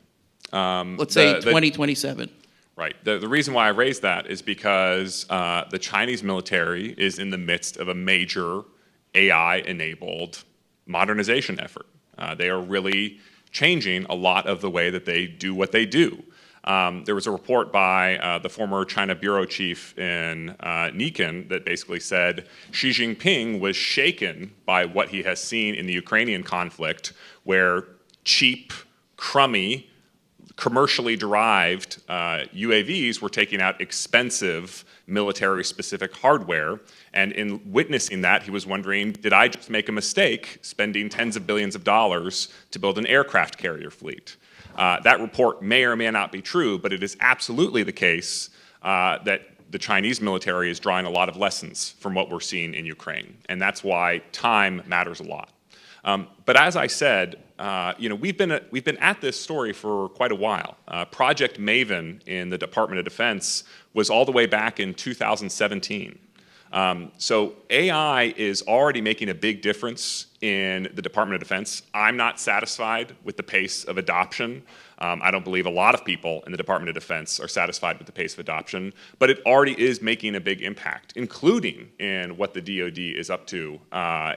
Let's say 2027. Right. The reason why I raised that is because the Chinese military is in the midst of a major AI-enabled modernization effort. They are really changing a lot of the way that they do what they do. There was a report by the former China bureau chief in Nikan that basically said Xi Jinping was shaken by what he has seen in the Ukrainian conflict, where cheap, crummy, commercially derived UAVs were taking out expensive military-specific hardware. And in witnessing that, he was wondering, did I just make a mistake spending tens of billions of dollars to build an aircraft carrier fleet? That report may or may not be true, but it is absolutely the case that the Chinese military is drawing a lot of lessons from what we're seeing in Ukraine. And that's why time matters a lot. But as I said, we've been at this story for quite a while. Project Maven in the Department of Defense was all the way back in 2017. So AI is already making a big difference in the Department of Defense. I'm not satisfied with the pace of adoption. I don't believe a lot of people in the Department of Defense are satisfied with the pace of adoption, but it already is making a big impact, including in what the DoD is up to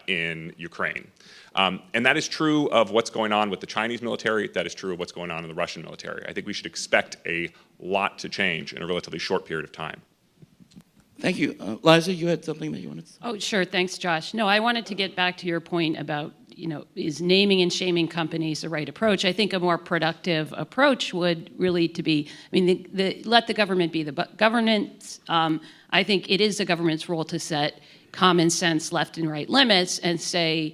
in Ukraine. And that is true of what's going on with the Chinese military. That is true of what's going on in the Russian military. I think we should expect a lot to change in a relatively short period of time. Thank you. Liza, you had something that you wanted to say? Oh, sure. Thanks, Josh. No, I wanted to get back to your point about, is naming and shaming companies the right approach? I think a more productive approach would really to be, let the government be the governance. I think it is the government's role to set common sense left and right limits and say,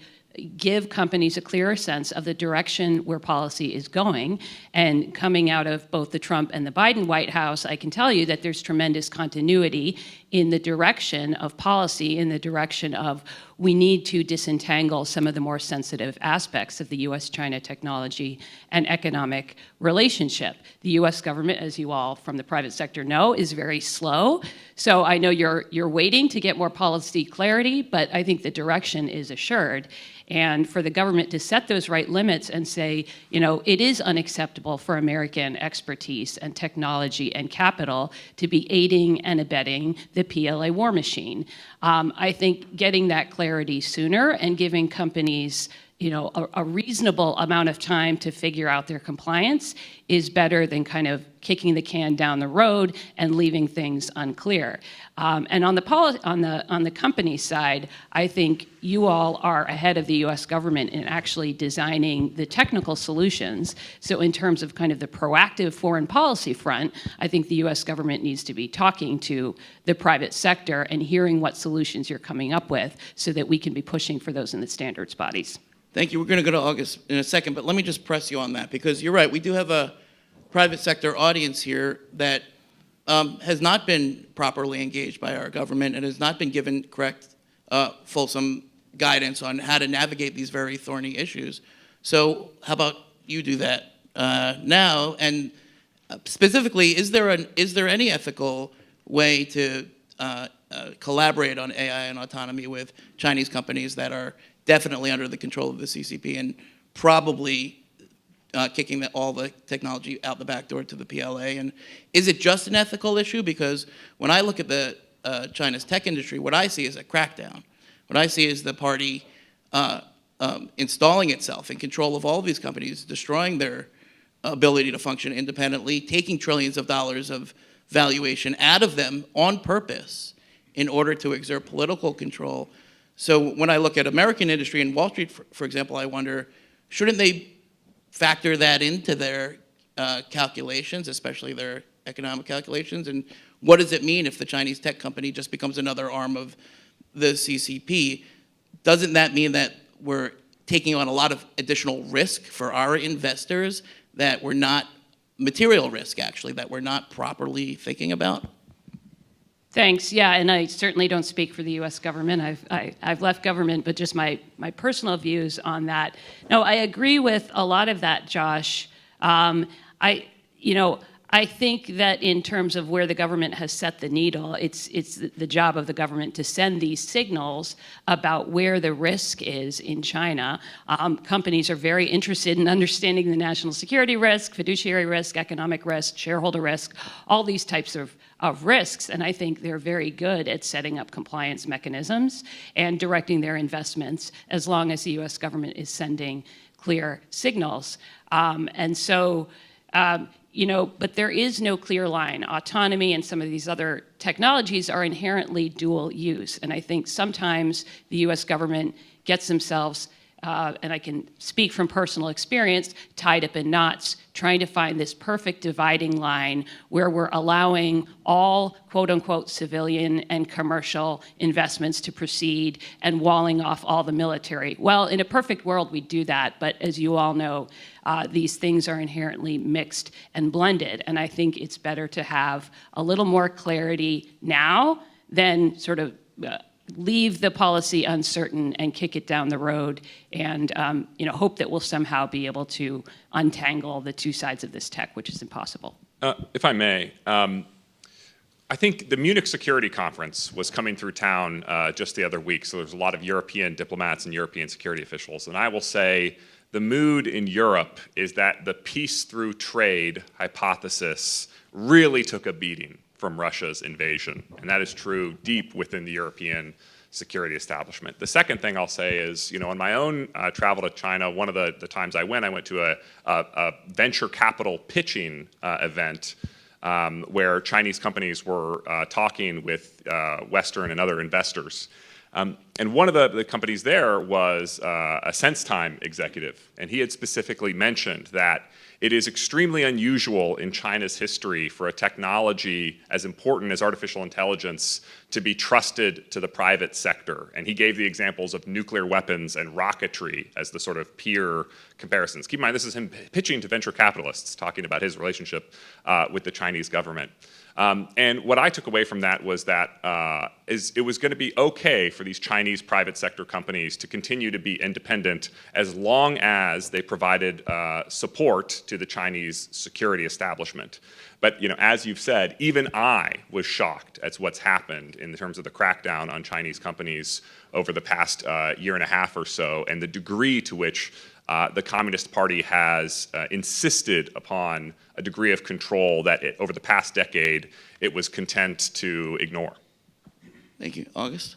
give companies a clearer sense of the direction where policy is going. And coming out of both the Trump and the Biden White House, I can tell you that there's tremendous continuity in the direction of policy, in the direction of we need to disentangle some of the more sensitive aspects of the US-China technology and economic relationship. The US government, as you all from the private sector know, is very slow. So I know you're waiting to get more policy clarity, but I think the direction is assured. And for the government to set those right limits and say, it is unacceptable for American expertise and technology and capital to be aiding and abetting the PLA war machine. I think getting that clarity sooner and giving companies a reasonable amount of time to figure out their compliance is better than kind of kicking the can down the road and leaving things unclear. And on the company side, I think you all are ahead of the U.S. government in actually designing the technical solutions. So in terms of kind of the proactive foreign policy front, I think the U.S. government needs to be talking to the private sector and hearing what solutions you're coming up with so that we can be pushing for those in the standards bodies. Thank you. We're going to go to August in a second, but let me just press you on that because you're right. We do have a private sector audience here that has not been properly engaged by our government and has not been given correct, fulsome guidance on how to navigate these very thorny issues. So how about you do that now? And specifically, is there any ethical way to collaborate on AI and autonomy with Chinese companies that are definitely under the control of the CCP and probably kicking all the technology out the back door to the PLA? And is it just an ethical issue? Because when I look at the China's tech industry, what I see is a crackdown. What I see is the party installing itself in control of all of these companies, destroying their ability to function independently, taking trillions of dollars of valuation out of them on purpose in order to exert political control. So when I look at American industry and Wall Street, for example, I wonder, shouldn't they factor that into their calculations, especially their economic calculations? And what does it mean if the Chinese tech company just becomes another arm of the CCP? Doesn't that mean that we're taking on a lot of additional risk for our investors that we're not, material risk actually, that we're not properly thinking about? Thanks. Yeah, and I certainly don't speak for the U.S. government. I've left government, but just my personal views on that. No, I agree with a lot of that, Josh. I think that in terms of where the government has set the needle, it's the job of the government to send these signals about where the risk is in China. Companies are very interested in understanding the national security risk, fiduciary risk, economic risk, shareholder risk, all these types of risks, and I think they're very good at setting up compliance mechanisms and directing their investments as long as the U.S. government is sending clear signals. But there is no clear line. Autonomy and some of these other technologies are inherently dual use, and I think sometimes the U.S. government gets themselves, and I can speak from personal experience, tied up in knots, trying to find this perfect dividing line where we're allowing all quote-unquote civilian and commercial investments to proceed and walling off all the military. Well, in a perfect world, we'd do that, but as you all know, these things are inherently mixed and blended, and I think it's better to have a little more clarity now than sort of leave the policy uncertain and kick it down the road and hope that we'll somehow be able to untangle the two sides of this tech, which is impossible. If I may, I think the Munich Security Conference was coming through town just the other week, so there's a lot of European diplomats and European security officials. And I will say the mood in Europe is that the peace through trade hypothesis really took a beating from Russia's invasion. And that is true deep within the European security establishment. The second thing I'll say is, on my own travel to China, one of the times I went to a venture capital pitching event where Chinese companies were talking with Western and other investors. And one of the companies there was a SenseTime executive, and he had specifically mentioned that it is extremely unusual in China's history for a technology as important as artificial intelligence to be trusted to the private sector. And he gave the examples of nuclear weapons and rocketry as the sort of peer comparisons. Keep in mind, this is him pitching to venture capitalists, talking about his relationship with the Chinese government. And what I took away from that was that it was going to be okay for these Chinese private sector companies to continue to be independent as long as they provided support to the Chinese security establishment. But as you've said, even I was shocked at what's happened in terms of the crackdown on Chinese companies over the past year and a half or so, and the degree to which the Communist Party has insisted upon a degree of control that over the past decade it was content to ignore. Thank you. August?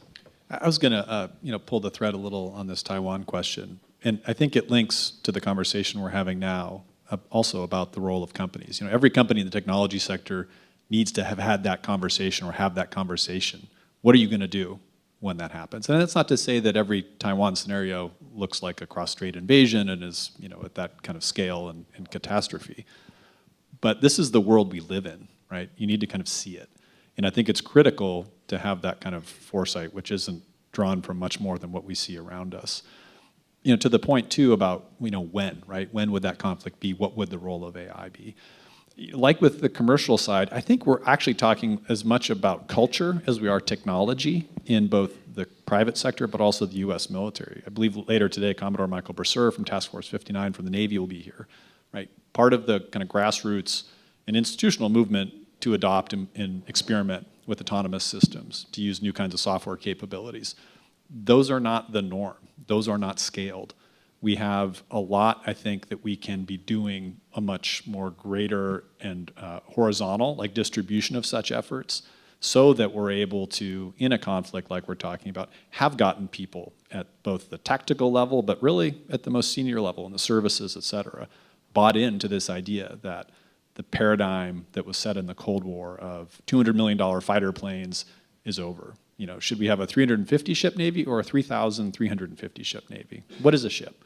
I was going to pull the thread a little on this Taiwan question, and I think it links to the conversation we're having now also about the role of companies. Every company in the technology sector needs to have had that conversation or have that conversation. What are you going to do when that happens? And that's not to say that every Taiwan scenario looks like a cross-strait invasion and is at that kind of scale and catastrophe. But this is the world we live in, right? You need to kind of see it. And I think it's critical to have that kind of foresight, which isn't drawn from much more than what we see around us. To the point too about when, right? When would that conflict be? What would the role of AI be? Like with the commercial side, I think we're actually talking as much about culture as we are technology in both the private sector, but also the U.S. military. I believe later today, Commodore Michael Bresser from Task Force 59 from the Navy will be here, right? Part of the kind of grassroots and institutional movement to adopt and experiment with autonomous systems, to use new kinds of software capabilities. Those are not the norm. Those are not scaled. We have a lot, I think, that we can be doing a much more greater and horizontal, like distribution of such efforts, so that we're able to, in a conflict like we're talking about, have gotten people at both the tactical level, but really at the most senior level in the services, et cetera, bought into this idea that the paradigm that was set in the Cold War of $200 million fighter planes is over. Should we have a 350 ship Navy or a 3,350 ship Navy? What is a ship?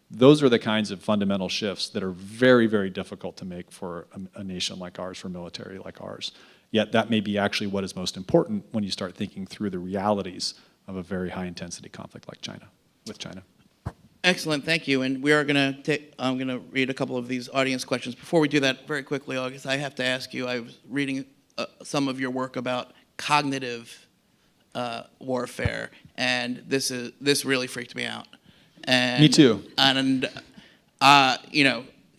Those are the kinds of fundamental shifts that are very, very difficult to make for a nation like ours, for a military like ours. Yet that may be actually what is most important when you start thinking through the realities of a very high intensity conflict like China, with China. Excellent, thank you. And we are I'm going to read a couple of these audience questions. Before we do that, very quickly, August, I have to ask you, I was reading some of your work about cognitive warfare, and this really freaked me out. And, me too. And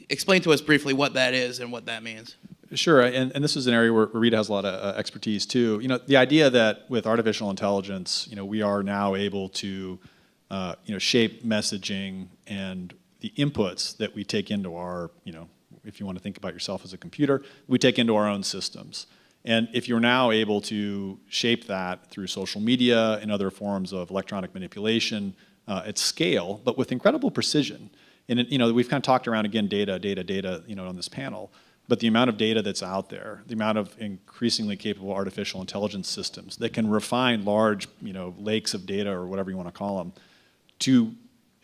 explain to us briefly what that is and what that means. Sure, and this is an area where Rita has a lot of expertise too. The idea that with artificial intelligence, we are now able to shape messaging and the inputs that we take into our, if you want to think about yourself as a computer, we take into our own systems. And if you're now able to shape that through social media and other forms of electronic manipulation at scale, but with incredible precision, and we've kind of talked around again data, on this panel, but the amount of data that's out there, the amount of increasingly capable artificial intelligence systems that can refine large, lakes of data or whatever you want to call them, to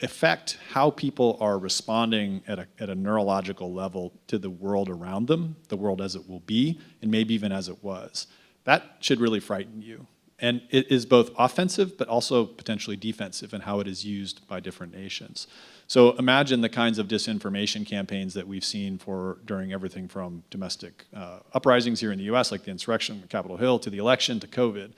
affect how people are responding at a neurological level to the world around them, the world as it will be, and maybe even as it was. That should really frighten you. And it is both offensive, but also potentially defensive in how it is used by different nations. So imagine the kinds of disinformation campaigns that we've seen during everything from domestic uprisings here in the US, like the insurrection on Capitol Hill, to the election, to COVID.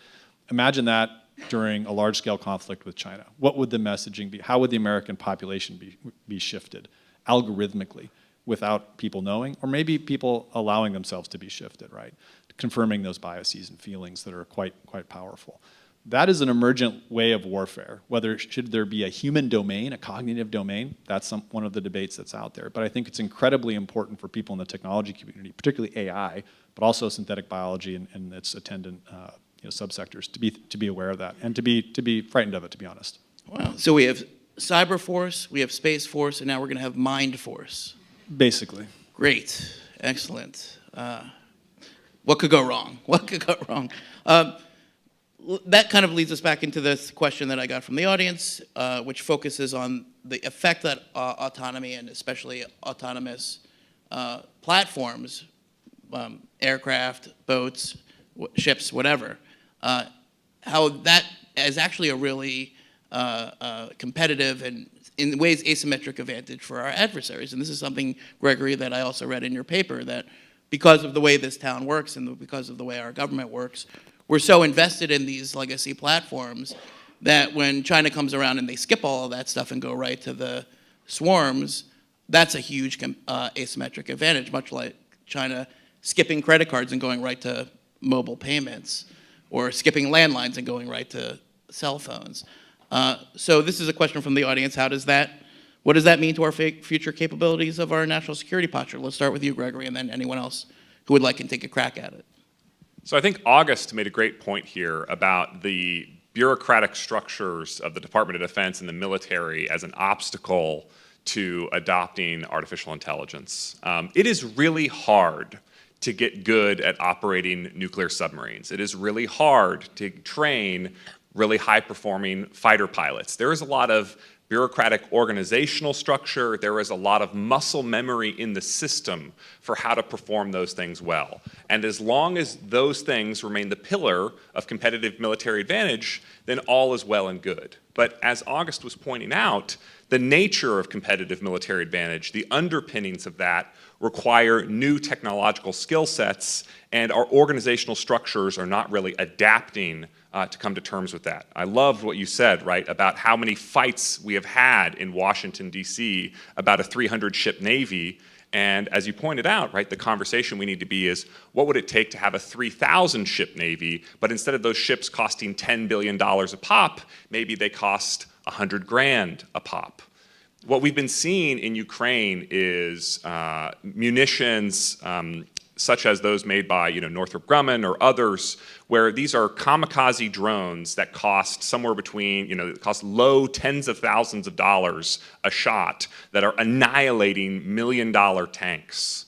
Imagine that during a large-scale conflict with China. What would the messaging be? How would the American population be shifted algorithmically? without people knowing, or maybe people allowing themselves to be shifted, right? Confirming those biases and feelings that are quite powerful. That is an emergent way of warfare. Whether should there be a human domain, a cognitive domain, that's one of the debates that's out there. But I think it's incredibly important for people in the technology community, particularly AI, but also synthetic biology and its attendant subsectors, to be aware of that and to be frightened of it, to be honest. Wow. So we have cyber force, we have space force, and now we're going to have mind force. Basically. Great. Excellent. What could go wrong? What could go wrong? That kind of leads us back into this question that I got from the audience, which focuses on the effect that autonomy and especially autonomous platforms, aircraft, boats, ships, whatever, how that is actually a really competitive and in ways asymmetric advantage for our adversaries. And this is something, Gregory, that I also read in your paper, that because of the way this town works and because of the way our government works, we're so invested in these legacy platforms that when China comes around and they skip all of that stuff and go right to the swarms, that's a huge asymmetric advantage, much like China skipping credit cards and going right to mobile payments, or skipping landlines and going right to cell phones. So this is a question from the audience. What does that mean to our future capabilities of our national security posture? Let's start with you, Gregory, and then anyone else who would like can take a crack at it. So I think August made a great point here about the bureaucratic structures of the Department of Defense and the military as an obstacle to adopting artificial intelligence. It is really hard to get good at operating nuclear submarines. It is really hard to train really high-performing fighter pilots. There is a lot of bureaucratic organizational structure. There is a lot of muscle memory in the system for how to perform those things well. And as long as those things remain the pillar of competitive military advantage, then all is well and good. But as August was pointing out, the nature of competitive military advantage, the underpinnings of that, require new technological skill sets, and our organizational structures are not really adapting to come to terms with that. I loved what you said, right, about how many fights we have had in Washington, D.C. about a 300-ship Navy. And as you pointed out, right, the conversation we need to be is, what would it take to have a 3,000-ship Navy, but instead of those ships costing $10 billion a pop, maybe they cost $100,000 a pop. What we've been seeing in Ukraine is munitions such as those made by Northrop Grumman or others, where these are kamikaze drones that cost somewhere between, cost low tens of thousands of dollars a shot, that are annihilating million-dollar tanks,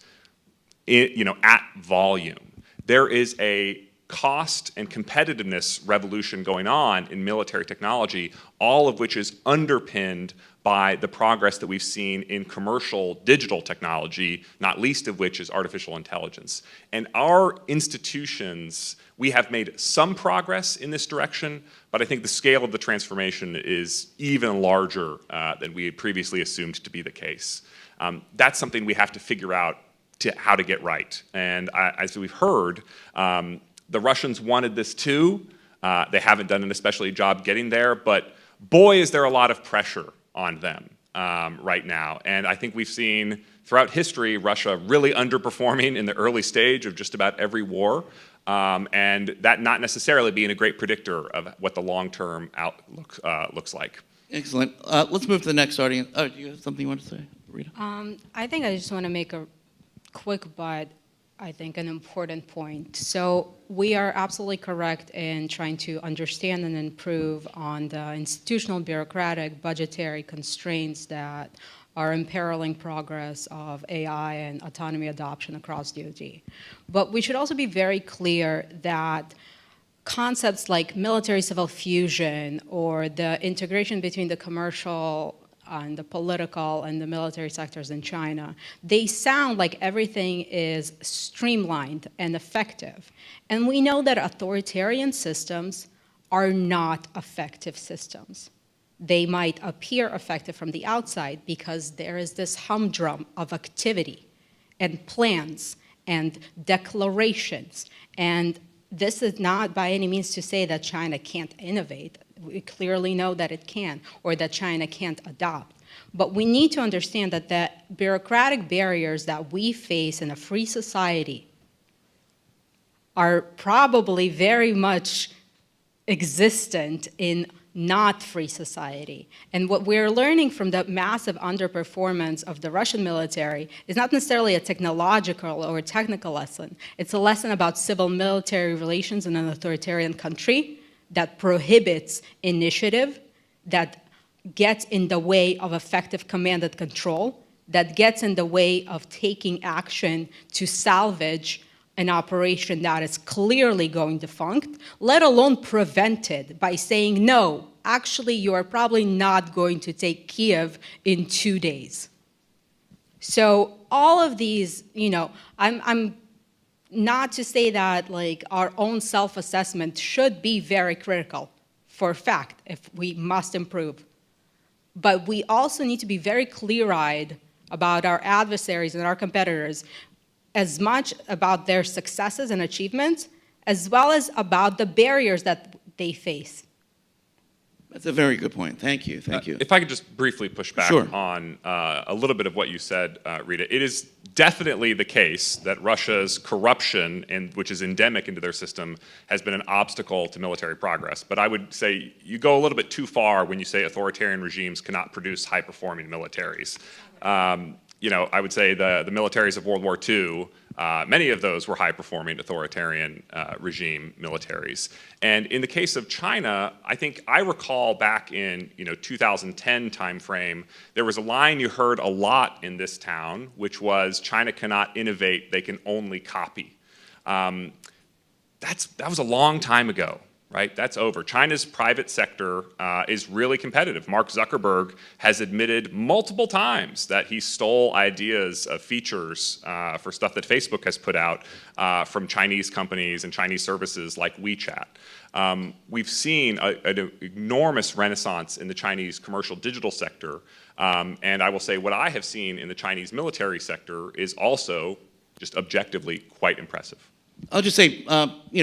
at volume. There is a cost and competitiveness revolution going on in military technology, all of which is underpinned by the progress that we've seen in commercial digital technology, not least of which is artificial intelligence. And our institutions, we have made some progress in this direction, but I think the scale of the transformation is even larger than we had previously assumed to be the case. That's something we have to figure out how to get right. And as we've heard, the Russians wanted this too. They haven't done an especially job getting there, but boy, is there a lot of pressure on them right now. And I think we've seen throughout history Russia really underperforming in the early stage of just about every war, and that not necessarily being a great predictor of what the long-term outlook looks like. Excellent. Let's move to the next audience. Oh, do you have something you want to say, Rita? I think I just want to make a quick but I think an important point. So we are absolutely correct in trying to understand and improve on the institutional, bureaucratic, budgetary constraints that are imperiling progress of AI and autonomy adoption across DoD. But we should also be very clear that concepts like military-civil fusion or the integration between the commercial and the political and the military sectors in China, they sound like everything is streamlined and effective. And we know that authoritarian systems are not effective systems. They might appear effective from the outside because there is this humdrum of activity and plans and declarations. And this is not by any means to say that China can't innovate. We clearly know that it can, or that China can't adopt. But we need to understand that the bureaucratic barriers that we face in a free society are probably very much existent in not free society. And what we're learning from the massive underperformance of the Russian military is not necessarily a technological or a technical lesson. It's a lesson about civil-military relations in an authoritarian country that prohibits initiative, that gets in the way of effective command and control, that gets in the way of taking action to salvage an operation that is clearly going defunct, let alone prevent it by saying, no, actually you are probably not going to take Kiev in 2 days. So all of these, I'm not to say that like our own self-assessment should be very critical for a fact if we must improve. But we also need to be very clear-eyed about our adversaries and our competitors, as much about their successes and achievements, as well as about the barriers that they face. That's a very good point. Thank you. Thank you. If I could just briefly push back Sure. on a little bit of what you said, Rita. It is definitely the case that Russia's corruption, which is endemic into their system, has been an obstacle to military progress. But I would say you go a little bit too far when you say authoritarian regimes cannot produce high-performing militaries. I would say the militaries of World War II, many of those were high-performing authoritarian regime militaries. And in the case of China, I think I recall back in 2010 timeframe, there was a line you heard a lot in this town, which was China cannot innovate, they can only copy. That was a long time ago. Right? That's over. China's private sector is really competitive. Mark Zuckerberg has admitted multiple times that he stole ideas of features for stuff that Facebook has put out from Chinese companies and Chinese services like WeChat. We've seen an enormous renaissance in the Chinese commercial digital sector. And I will say what I have seen in the Chinese military sector is also just objectively quite impressive. I'll just say,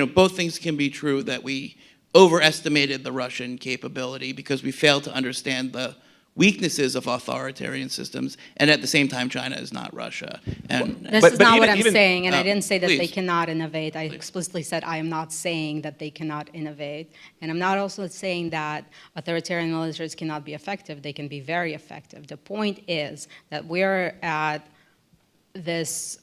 both things can be true, that we overestimated the Russian capability because we failed to understand the weaknesses of authoritarian systems, and at the same time, China is not Russia. And This But is not even- what I'm even- saying, and I didn't say that they please. cannot innovate. I explicitly said I am not saying that they cannot innovate. And I'm not also saying that authoritarian militaries cannot be effective. They can be very effective. The point is that we're at this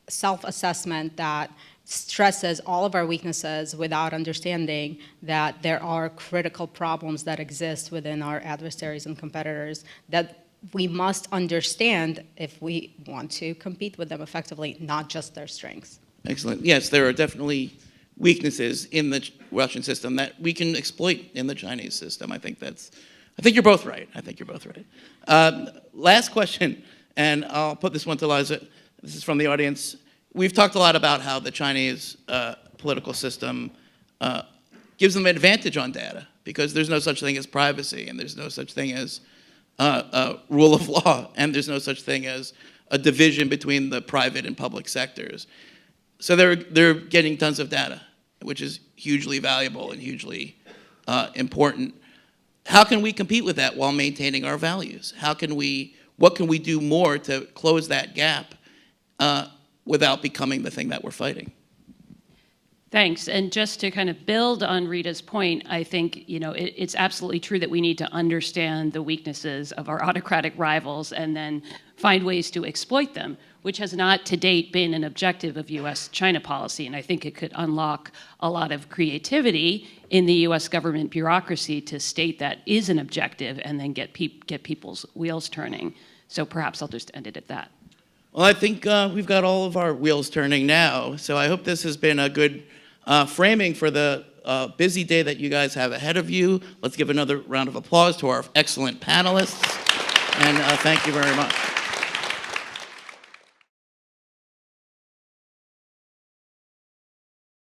self-assessment that stresses all of our weaknesses without understanding that there are critical problems that exist within our adversaries and competitors that we must understand if we want to compete with them effectively, not just their strengths. Excellent. Yes, there are definitely weaknesses in the Russian system that we can exploit in the Chinese system. I think you're both right. Last question, and I'll put this one to Liza. This is from the audience. We've talked a lot about how the Chinese political system gives them an advantage on data because there's no such thing as privacy, and there's no such thing as rule of law, and there's no such thing as a division between the private and public sectors. So they're getting tons of data, which is hugely valuable and hugely important. How can we compete with that while maintaining our values? What can we do more to close that gap without becoming the thing that we're fighting? Thanks. And just to kind of build on Rita's point, I think it's absolutely true that we need to understand the weaknesses of our autocratic rivals and then find ways to exploit them, which has not to date been an objective of U.S.-China policy. And I think it could unlock a lot of creativity in the U.S. government bureaucracy to state that is an objective and then get people's wheels turning. So perhaps I'll just end it at that. Well, I think we've got all of our wheels turning now. So I hope this has been a good framing for the busy day that you guys have ahead of you. Let's give another round of applause to our excellent panelists. And thank you very much.